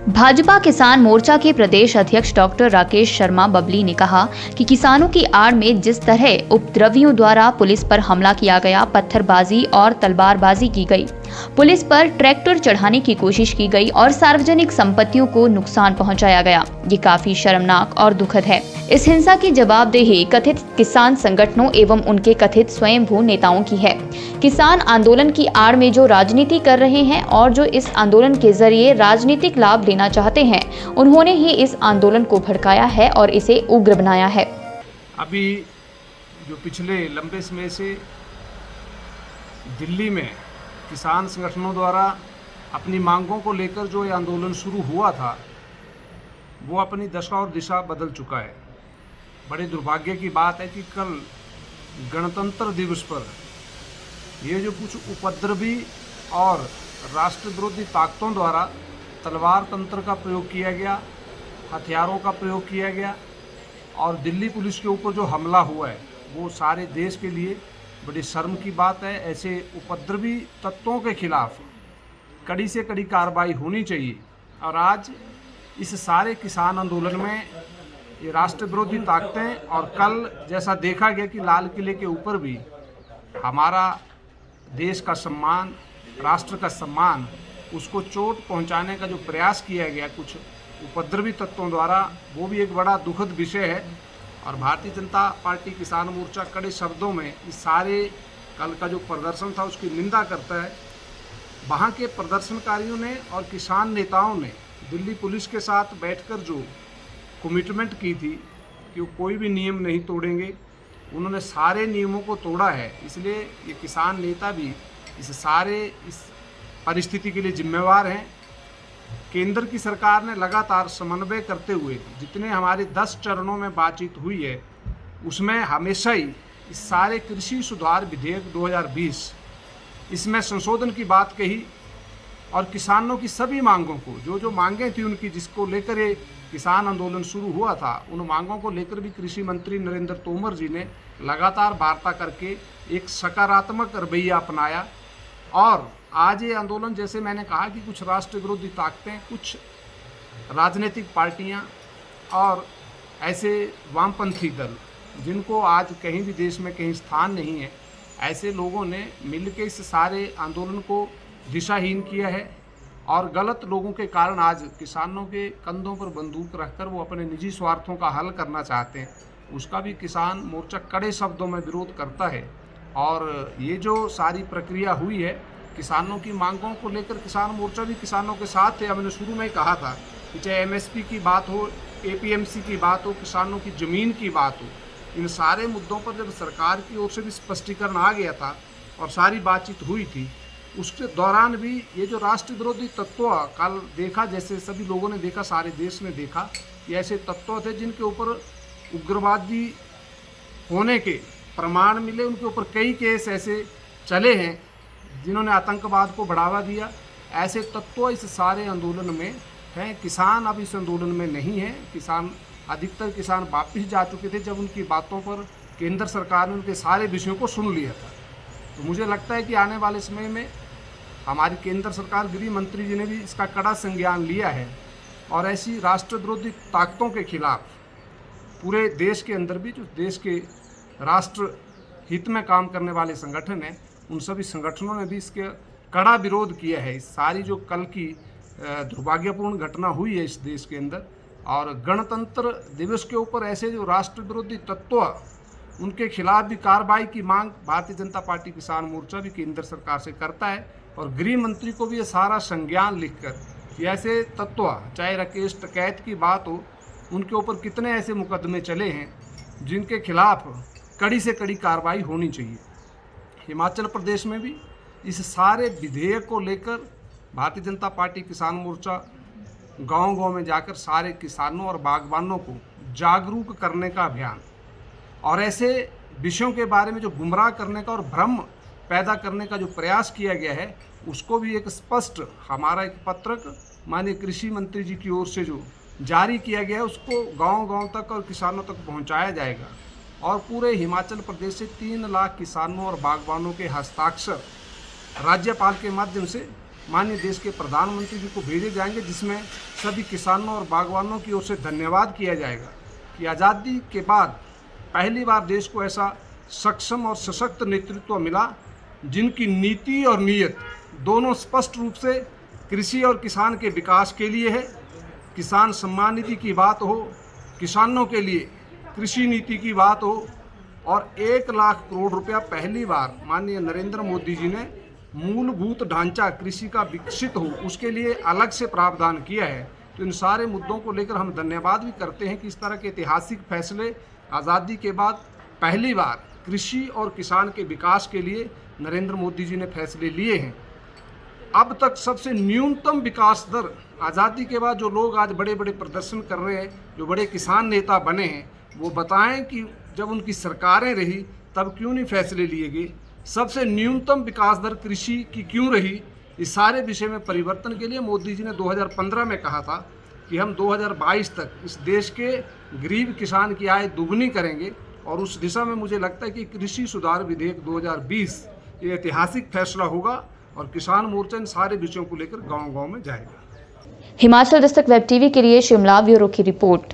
भाजपा किसान मोर्चा के प्रदेश अध्यक्ष डॉक्टर राकेश शर्मा बबली ने कहा कि किसानों की आड़ में जिस तरह उपद्रवियों द्वारा पुलिस पर हमला किया गया, पत्थरबाजी और तलवारबाजी की गई, पुलिस पर ट्रैक्टर चढ़ाने की कोशिश की गई और सार्वजनिक संपत्तियों को नुकसान पहुंचाया गया, ये काफी शर्मनाक और दुखद है। इस हिंसा की जवाबदेही कथित किसान संगठनों एवं उनके कथित स्वयंभू नेताओं की है। किसान आंदोलन की आड़ में जो राजनीति कर रहे हैं और जो इस आंदोलन के जरिए राजनीतिक लाभ लेना चाहते हैं, उन्होंने ही इस आंदोलन को भड़काया है और इसे उग्र बनाया है। अभी जो पिछले लंबे समय से दिल्ली में किसान संगठनों द्वारा अपनी मांगों को लेकर जो ये आंदोलन शुरू हुआ था, वो अपनी दशा और दिशा बदल चुका है। बड़े दुर्भाग्य की बात है कि कल गणतंत्र दिवस पर ये जो कुछ उपद्रवी और राष्ट्र विरोधी ताकतों द्वारा तलवार तंत्र का प्रयोग किया गया, हथियारों का प्रयोग किया गया और दिल्ली पुलिस के ऊपर जो हमला हुआ है, वो सारे देश के लिए बड़ी शर्म की बात है। ऐसे उपद्रवी तत्वों के खिलाफ कड़ी से कड़ी कार्रवाई होनी चाहिए। और आज इस सारे किसान आंदोलन में ये राष्ट्र विरोधी ताकतें, और कल जैसा देखा गया कि लाल किले के ऊपर भी हमारा देश का सम्मान, राष्ट्र का सम्मान, उसको चोट पहुंचाने का जो प्रयास किया गया कुछ उपद्रवी तत्वों द्वारा, वो भी एक बड़ा दुखद विषय है। और भारतीय जनता पार्टी किसान मोर्चा कड़े शब्दों में इस सारे कल का जो प्रदर्शन था उसकी निंदा करता है। वहाँ के प्रदर्शनकारियों ने और किसान नेताओं ने दिल्ली पुलिस के साथ बैठकर जो कमिटमेंट की थी कि वो कोई भी नियम नहीं तोड़ेंगे, उन्होंने सारे नियमों को तोड़ा है। इसलिए ये किसान नेता भी इस परिस्थिति के लिए जिम्मेवार हैं। केंद्र की सरकार ने लगातार समन्वय करते हुए जितने हमारे 10 चरणों में बातचीत हुई है, उसमें हमेशा ही इस सारे कृषि सुधार विधेयक 2020 इसमें संशोधन की बात कही और किसानों की सभी मांगों को, जो मांगें थी उनकी, जिसको लेकर ये किसान आंदोलन शुरू हुआ था, उन मांगों को लेकर भी कृषि मंत्री नरेंद्र तोमर जी ने लगातार वार्ता करके एक सकारात्मक रवैया अपनाया। और आज ये आंदोलन, जैसे मैंने कहा कि कुछ राष्ट्र विरोधी ताकतें, कुछ राजनीतिक पार्टियां और ऐसे वामपंथी दल जिनको आज कहीं भी देश में कहीं स्थान नहीं है, ऐसे लोगों ने मिलकर इस सारे आंदोलन को दिशाहीन किया है। और गलत लोगों के कारण आज किसानों के कंधों पर बंदूक रखकर वो अपने निजी स्वार्थों का हल करना चाहते हैं, उसका भी किसान मोर्चा कड़े शब्दों में विरोध करता है। और ये जो सारी प्रक्रिया हुई है, किसानों की मांगों को लेकर किसान मोर्चा भी किसानों के साथ है। हमने शुरू में ही कहा था कि चाहे एमएसपी की बात हो, एपीएमसी की बात हो, किसानों की ज़मीन की बात हो, इन सारे मुद्दों पर जब सरकार की ओर से भी स्पष्टीकरण आ गया था और सारी बातचीत हुई थी, उसके दौरान भी ये जो राष्ट्र विरोधी तत्व कल देखा, जैसे सभी लोगों ने देखा, सारे देश ने देखा कि ऐसे तत्व थे जिनके ऊपर उग्रवादी होने के प्रमाण मिले, उनके ऊपर कई केस ऐसे चले हैं जिन्होंने आतंकवाद को बढ़ावा दिया। ऐसे तत्व इस सारे आंदोलन में हैं। किसान अब इस आंदोलन में नहीं है। अधिकतर किसान वापिस जा चुके थे जब उनकी बातों पर केंद्र सरकार ने उनके सारे विषयों को सुन लिया था। तो मुझे लगता है कि आने वाले समय में हमारी केंद्र सरकार, गृह मंत्री जी ने भी इसका कड़ा संज्ञान लिया है और ऐसी राष्ट्र विरोधी ताकतों के खिलाफ पूरे देश के अंदर भी जो देश के राष्ट्र हित में काम करने वाले संगठन हैं, उन सभी संगठनों ने भी इसके कड़ा विरोध किया है। इस सारी जो कल की दुर्भाग्यपूर्ण घटना हुई है इस देश के अंदर, और गणतंत्र दिवस के ऊपर ऐसे जो राष्ट्र विरोधी तत्व, उनके खिलाफ भी कार्रवाई की मांग भारतीय जनता पार्टी किसान मोर्चा भी केंद्र सरकार से करता है। और गृह मंत्री को भी ये सारा संज्ञान लिखकर कि ऐसे तत्व, चाहे राकेश टिकैत की बात हो, उनके ऊपर कितने ऐसे मुकदमे चले हैं जिनके खिलाफ कड़ी से कड़ी कार्रवाई होनी चाहिए। हिमाचल प्रदेश में भी इस सारे विधेयक को लेकर भारतीय जनता पार्टी किसान मोर्चा गांव-गांव में जाकर सारे किसानों और बागबानों को जागरूक करने का अभियान, और ऐसे विषयों के बारे में जो गुमराह करने का और भ्रम पैदा करने का जो प्रयास किया गया है, उसको भी एक स्पष्ट हमारा एक पत्रक माननीय कृषि मंत्री जी की ओर से जो जारी किया गया है, उसको गांव-गांव तक और किसानों तक पहुंचाया जाएगा। और पूरे हिमाचल प्रदेश से 3 लाख किसानों और बागबानों के हस्ताक्षर राज्यपाल के माध्यम से माननीय देश के प्रधानमंत्री जी को भेजे जाएंगे, जिसमें सभी किसानों और बागवानों की ओर से धन्यवाद किया जाएगा कि आज़ादी के बाद पहली बार देश को ऐसा सक्षम और सशक्त नेतृत्व मिला जिनकी नीति और नीयत दोनों स्पष्ट रूप से कृषि और किसान के विकास के लिए है। किसान सम्मान निधि की बात हो, किसानों के लिए कृषि नीति की बात हो, और 1 लाख करोड़ रुपया पहली बार माननीय नरेंद्र मोदी जी ने मूलभूत ढांचा कृषि का विकसित हो उसके लिए अलग से प्रावधान किया है। तो इन सारे मुद्दों को लेकर हम धन्यवाद भी करते हैं कि इस तरह के ऐतिहासिक फैसले आज़ादी के बाद पहली बार कृषि और किसान के विकास के लिए नरेंद्र मोदी जी ने फैसले लिए हैं। अब तक सबसे न्यूनतम विकास दर आज़ादी के बाद जो लोग आज बड़े बड़े प्रदर्शन कर रहे हैं, जो बड़े किसान नेता बने हैं, वो बताएं कि जब उनकी सरकारें रही तब क्यों नहीं फैसले लिए गए, सबसे न्यूनतम विकास दर कृषि की क्यों रही। इस सारे विषय में परिवर्तन के लिए मोदी जी ने 2015 में कहा था कि हम 2022 तक इस देश के गरीब किसान की आय दुगनी करेंगे, और उस दिशा में मुझे लगता है कि कृषि सुधार विधेयक 2020 ये ऐतिहासिक फैसला होगा और किसान मोर्चा इन सारे विषयों को लेकर गांव-गांव में जाएगा। हिमाचल दस्तक वेब टीवी के लिए शिमला ब्यूरो की रिपोर्ट।